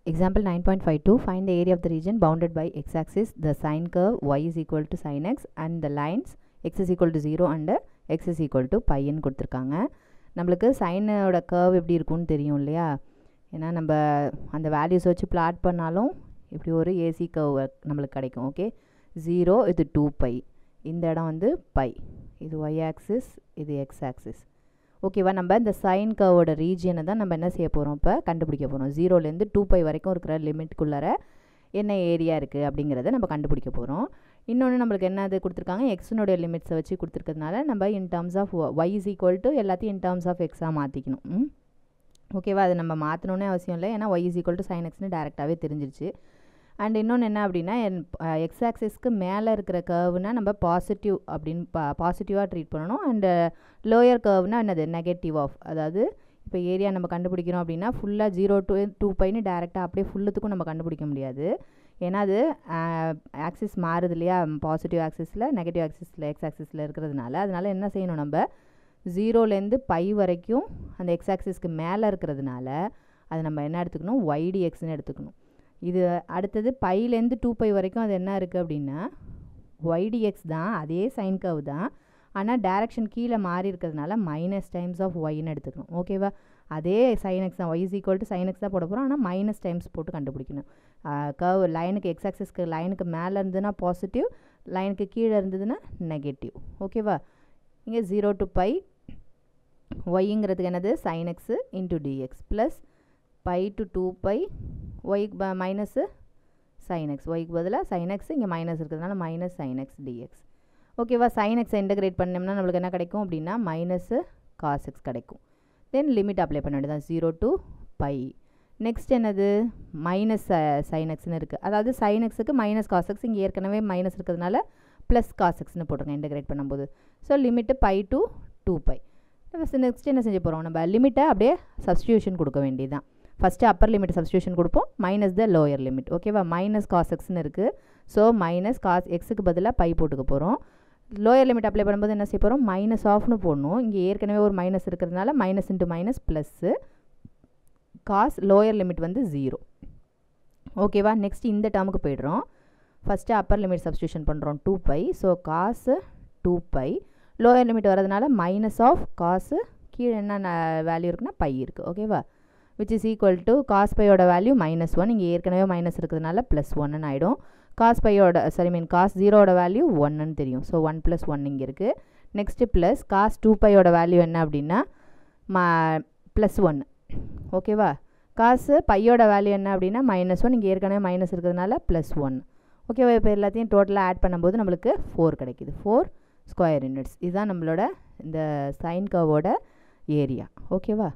Example 9.52, find the area of the region bounded by x-axis, the sine curve y is equal to sin x and the lines x is equal to 0 and x is equal to pi ன்னு கொடுத்துருக்காங்க. நம்மளுக்கு சைனோட curve எப்படி இருக்கும்னு தெரியும் இல்லையா? ஏன்னா நம்ம அந்த வேல்யூஸ் வச்சு பிளாட் பண்ணாலும் இப்படி ஒரு ஏசி கர்வ் நம்மளுக்கு கிடைக்கும். ஓகே, 0 இது 2 பை, இந்த இடம் வந்து பை, இது y ஆக்சிஸ், இது x ஆக்சிஸ். ஓகேவா? நம்ம இந்த சைன் கர்வோட ரீஜியனை தான் நம்ம என்ன செய்ய போகிறோம், இப்போ கண்டுபிடிக்க போகிறோம். 0லேருந்து 2 பை வரைக்கும் இருக்கிற லிமிட்குள்ளார என்ன ஏரியா இருக்குது அப்படிங்கிறத நம்ம கண்டுபிடிக்க போகிறோம். இன்னொன்று நம்மளுக்கு என்ன அது கொடுத்துருக்காங்க, எக்ஸினுடைய லிமிட்ஸை வச்சு கொடுத்துருக்கிறதுனால நம்ம in terms of y is equal to எல்லாத்தையும் இன் டர்ம்ஸ் ஆஃப் எக்ஸாக மாற்றிக்கணும். ஓகேவா? அது நம்ம மாற்றணுன்னே அவசியம் இல்லை, ஏன்னா y is equal to sine எக்ஸ்னு டேரெக்டாகவே தெரிஞ்சிருச்சு. அண்ட் இன்னொன்று என்ன அப்படின்னா, எக்ஸ் ஆக்சிஸ்க்கு மேலே இருக்கிற கர்வ்னா நம்ம பாசிட்டிவ் அப்படின்னு பாசிட்டிவாக ட்ரீட் பண்ணணும். அண்டு லோயர் கர்வ்னா என்னது, நெகட்டிவ் ஆஃப். அதாவது இப்போ ஏரியா நம்ம கண்டுபிடிக்கிறோம் அப்படின்னா ஃபுல்லாக 0 to 2 பைன்னு டேரெக்டாக அப்படியே ஃபுல்லுத்துக்கும் நம்ம கண்டுபிடிக்க முடியாது. ஏன்னா அது ஆக்சிஸ் மாறுது இல்லையா, பாசிட்டிவ் ஆக்சிஸில் நெகட்டிவ் ஆக்சிஸில் எக்ஸ் ஆக்சிஸில் இருக்கிறதுனால. அதனால் என்ன செய்யணும், நம்ம 0லேருந்து பை வரைக்கும் அந்த எக்ஸ் ஆக்சிஸ்க்கு மேலே இருக்கிறதுனால அது நம்ம என்ன எடுத்துக்கணும், YDXன்னு எடுத்துக்கணும். இது அடுத்தது பைலேருந்து 2 பை வரைக்கும் அது என்ன இருக்குது அப்படின்னா YDX தான், அதே சைன் கர்வ் தான், ஆனால் டேரெக்ஷன் கீழே மாறி இருக்கிறதுனால மைனஸ் டைம்ஸ் ஆஃப் ஒய்ன்னு எடுத்துக்கணும். ஓகேவா? அதே சைன் எக்ஸ் தான், y is equal to sine x தான் போட போகிறோம், ஆனால் மைனஸ் டைம்ஸ் போட்டு கண்டுபிடிக்கணும். கர்வ் லைனுக்கு எக்ஸ் ஆக்சிஸ்க்கு லைனுக்கு மேலே இருந்ததுன்னா பாசிட்டிவ், லைனுக்கு கீழே இருந்ததுன்னா நெகட்டிவ். ஓகேவா? இங்கே 0 to பை ஒய்ங்கிறதுக்கு என்னது sine x into dx plus pi to 2 pi ஒய்க்கு மைனஸு சைன் எக்ஸ், ஒய்க்கு பதிலாக சைன் எக்ஸ், இங்கே மைனஸ் இருக்கிறதுனால மைனஸ் சைன் எக்ஸ் டிஎக்ஸ். ஓகேவா? சைன் எக்ஸை இன்டகிரேட் பண்ணோம்னா நம்மளுக்கு என்ன கிடைக்கும் அப்படின்னா மைனஸு காஸ் எக்ஸ் கிடைக்கும். தென் லிமிட் அப்ளை பண்ண வேண்டியதான் 0 to பை. நெக்ஸ்ட் என்னது, மைனஸ் சைன் எக்ஸ்னு இருக்குது. அதாவது சைன் எக்ஸுக்கு மைனஸ் காஸ் எக்ஸ், இங்கே ஏற்கனவே மைனஸ் இருக்கிறதுனால ப்ளஸ் காஸ் எக்ஸ்னு போட்டுருங்க இன்டகிரேட் பண்ணும்போது. ஸோ லிமிட்டு பை டு 2 பை. நெக்ஸ்ட் என்ன செஞ்சு போகிறோம், நம்ம லிமிட்டை அப்படியே சப்ஸ்டியூஷன் கொடுக்க வேண்டியது தான். ஃபஸ்ட்டு அப்பர் லிமிட் சப்ஸ்டியூஷன் கொடுப்போம், மைனஸ் த லோயர் லிமிட். ஓகேவா? மைனஸ் காஸ் எக்ஸ்னு இருக்குது. ஸோ மைனஸ் காஸ் எக்ஸுக்கு பதிலாக பை போட்டுக்க போகிறோம். லோயர் லிமிட் அப்ளை பண்ணும்போது என்ன செய்ய போகிறோம், மைனஸ் ஆஃப்னு போடணும். இங்கே ஏற்கனவே ஒரு மைனஸ் இருக்கிறதுனால minus into minus plus cos lower limit வந்து 0. ஓகேவா? நெக்ஸ்ட் இந்த டேர்முக்கு போய்ட்றோம். ஃபஸ்ட்டு அப்பர் லிமிட் சப்ஸ்டியூஷன் பண்ணுறோம் 2 pi. So cos 2 pi, lower limit வரதுனால மைனஸ் ஆஃப் காசு, கீழே என்ன வேல்யூ இருக்குன்னா பை இருக்குது. ஓகேவா? Which is equal to cos பையோட வேல்யூ -1, இங்கே ஏற்கனவே மைனஸ் இருக்கிறதுனால +1 ஆகிடும். காஸ் பையோட காஸ் 0ஓட வேல்யூ 1ன்னு தெரியும். ஸோ 1 + 1 இங்கே இருக்குது. நெக்ஸ்ட்டு ப்ளஸ் காஸ் 2 பையோட வேல்யூ என்ன அப்படின்னா +1. ஓகேவா? காசு பையோட வேல்யூ என்ன அப்படின்னா -1, இங்கே ஏற்கனவே மைனஸ் இருக்கிறதுனால +1. ஓகேவா? இப்போ எல்லாத்தையும் டோட்டலாக ஆட் பண்ணும்போது நம்மளுக்கு 4 கிடைக்கிது. 4 ஸ்கொயர் யூனிட்ஸ். இதுதான் நம்மளோட இந்த சைன் கர்வோட ஏரியா. ஓகேவா?